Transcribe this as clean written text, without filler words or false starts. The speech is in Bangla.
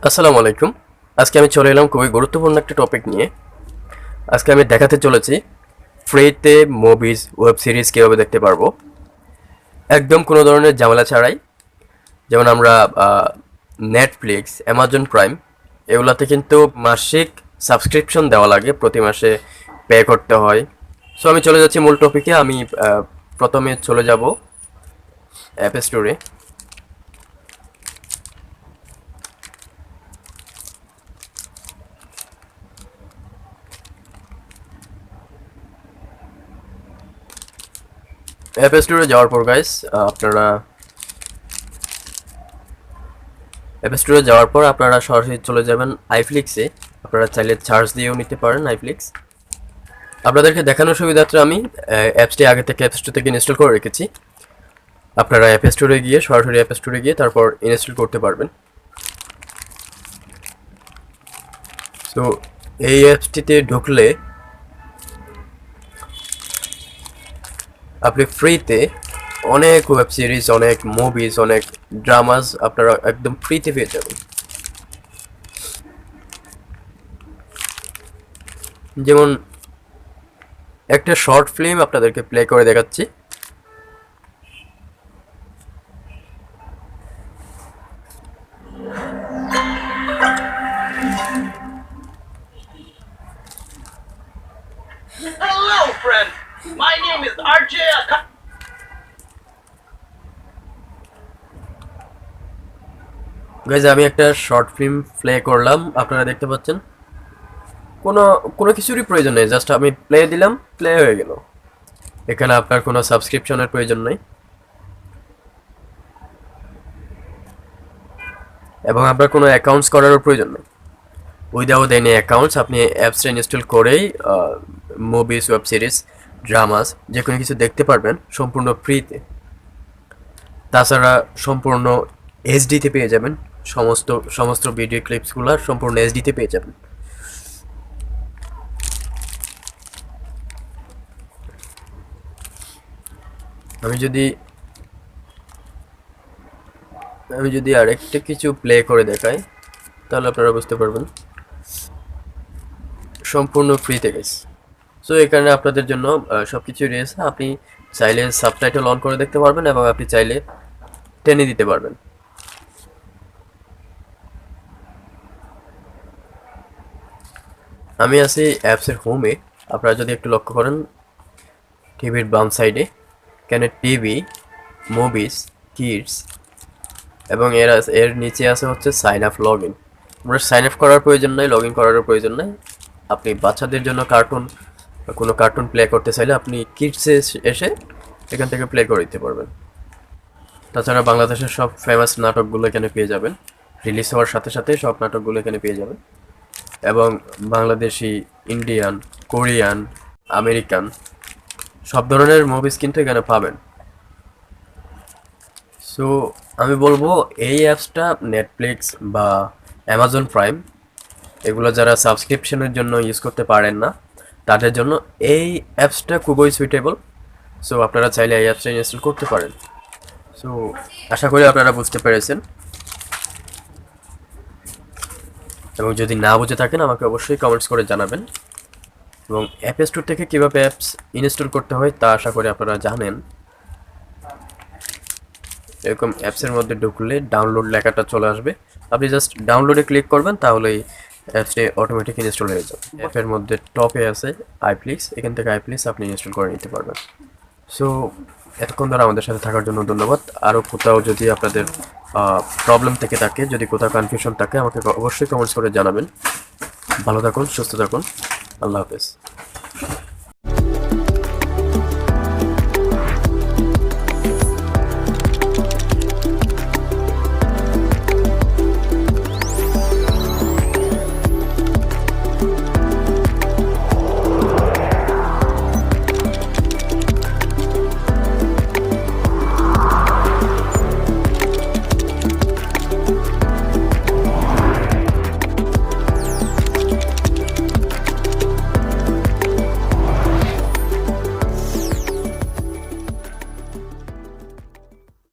আসসালামু আলাইকুম। আজকে আমি চলে এলাম খুবই গুরুত্বপূর্ণ একটা টপিক নিয়ে। আজকে আমি দেখাতে চলেছি ফ্রিতে মুভিজ, ওয়েব সিরিজ কীভাবে দেখতে পারবো একদম কোনো ধরনের ঝামেলা ছাড়াই। যেমন আমরা নেটফ্লিক্স, অ্যামাজন প্রাইম এগুলাতে কিন্তু মাসিক সাবস্ক্রিপশন দেওয়া লাগে, প্রতি মাসে পে করতে হয়। সো আমি চলে যাচ্ছি মূল টপিকে। আমি প্রথমে চলে যাব অ্যাপ স্টোরে। অ্যাপ স্টোরে যাওয়ার পর গাইস আপনারা সরাসরি চলে যাবেন আইফ্লিক্সে। আপনারা চাইলে চার্জ দিয়েও নিতে পারেন আইফ্লিক্স। আপনাদেরকে দেখানোর সুবিধার্থে আমি অ্যাপসটি আগে থেকে অ্যাপ স্টোর থেকে ইনস্টল করে রেখেছি। আপনারা অ্যাপ স্টোরে গিয়ে সরাসরি অ্যাপ স্টোরে গিয়ে তারপর ইনস্টল করতে পারবেন। তো এই অ্যাপসটিতে ঢুকলে আপনি ফ্রিতে অনেক ওয়েব সিরিজ, অনেক মুভিজ, অনেক ড্রামাস আপনারা একদম ফ্রিতে পেয়ে যাবেন। যেমন একটা শর্ট ফিল্ম আপনাদেরকে প্লে করে দেখাচ্ছি। Hello, friend. My name is RJ. Guys, আমি একটা শর্ট ফিল্ম প্লে করলাম, আপনারা দেখতে পাচ্ছেন। কোনো কোনো কিছুরই প্রয়োজন নেই, জাস্ট আমি প্লে দিলাম, প্লে হয়ে গেল। এখানে আপনার কোনো সাবস্ক্রিপশনের প্রয়োজন নেই এবং আপনার কোনো অ্যাকাউন্টস করারও প্রয়োজন নেই। উইদাউট এনি অ্যাকাউন্টস আপনি অ্যাপসটা ইনস্টল করেই মুভিজ, ওয়েব সিরিজ, ড্রামাস যে কোনো কিছু দেখতে পারবেন সম্পূর্ণ ফ্রিতে। তাছাড়া সম্পূর্ণ এইচডিতে পেয়ে যাবেন, সমস্ত ভিডিও ক্লিপসগুলো সম্পূর্ণ এইচডিতে পেয়ে যাবেন। আমি যদি আরেকটা কিছু প্লে করে দেখাই তাহলে আপনারা বুঝতে পারবেন সম্পূর্ণ ফ্রিতে গেছে। সো এখানে আপনাদের জন্য সব কিছুই রয়েছে। আপনি চাইলে সাবটাইটেল অন করে দেখতে পারবেন এবং আপনি চাইলে টেনে দিতে পারবেন। আমি আছি অ্যাপসের হোমে। আপনারা যদি একটু লক্ষ্য করেন টিভির বাম সাইডে এখানে টিভি, মুভিজ, কিডস এবং এর নিচে আছে হচ্ছে সাইন আপ, লগ ইন। আপনার সাইন আপ করার প্রয়োজন নেই, লগ ইন করারও প্রয়োজন নেই। আপনি বাচ্চাদের জন্য কোনো কার্টুন প্লে করতে চাইলে আপনি কিডসে এসে এখান থেকে প্লে করে দিতে পারবেন। তাছাড়া বাংলাদেশের সব ফেমাস নাটকগুলো এখানে পেয়ে যাবেন। রিলিজ হওয়ার সাথে সাথে সব নাটকগুলো এখানে পেয়ে যাবেন এবং বাংলাদেশি, ইন্ডিয়ান, কোরিয়ান, আমেরিকান সব ধরনের মুভিজ কিন্তু এখানে পাবেন। সো আমি বলবো এই অ্যাপসটা নেটফ্লিক্স বা অ্যামাজন প্রাইম এগুলো যারা সাবস্ক্রিপশনের জন্য ইউজ করতে পারেন না তাদের জন্য এই অ্যাপসটা খুবই সুইটেবল। সো আপনারা চাইলে এই অ্যাপসটা ইনস্টল করতে পারেন। সো আশা করি আপনারা বুঝতে পেরেছেন এবং যদি না বুঝে থাকেন আমাকে অবশ্যই কমেন্টস করে জানাবেন। এবং অ্যাপ স্টোর থেকে কীভাবে অ্যাপস ইনস্টল করতে হয় তা আশা করি আপনারা জানেন। এরকম অ্যাপসের মধ্যে ঢুকলে ডাউনলোড লেখাটা চলে আসবে, আপনি জাস্ট ডাউনলোডে ক্লিক করবেন তাহলেই অ্যাপসটি অটোমেটিক ইনস্টল হয়ে যাবে। অ্যাপের মধ্যে টপে আছে আইফ্লিক্স, এখান থেকে আইফ্লিক্স আপনি ইনস্টল করে নিতে পারবেন। সো এতক্ষণ ধরে আমাদের সাথে থাকার জন্য ধন্যবাদ। আরও কোথাও যদি আপনাদের প্রবলেম থেকে থাকে, যদি কোথাও কনফিউশন থাকে আমাকে অবশ্যই কমেন্টস করে জানাবেন। ভালো থাকুন, সুস্থ থাকুন, আল্লাহ হাফেজ।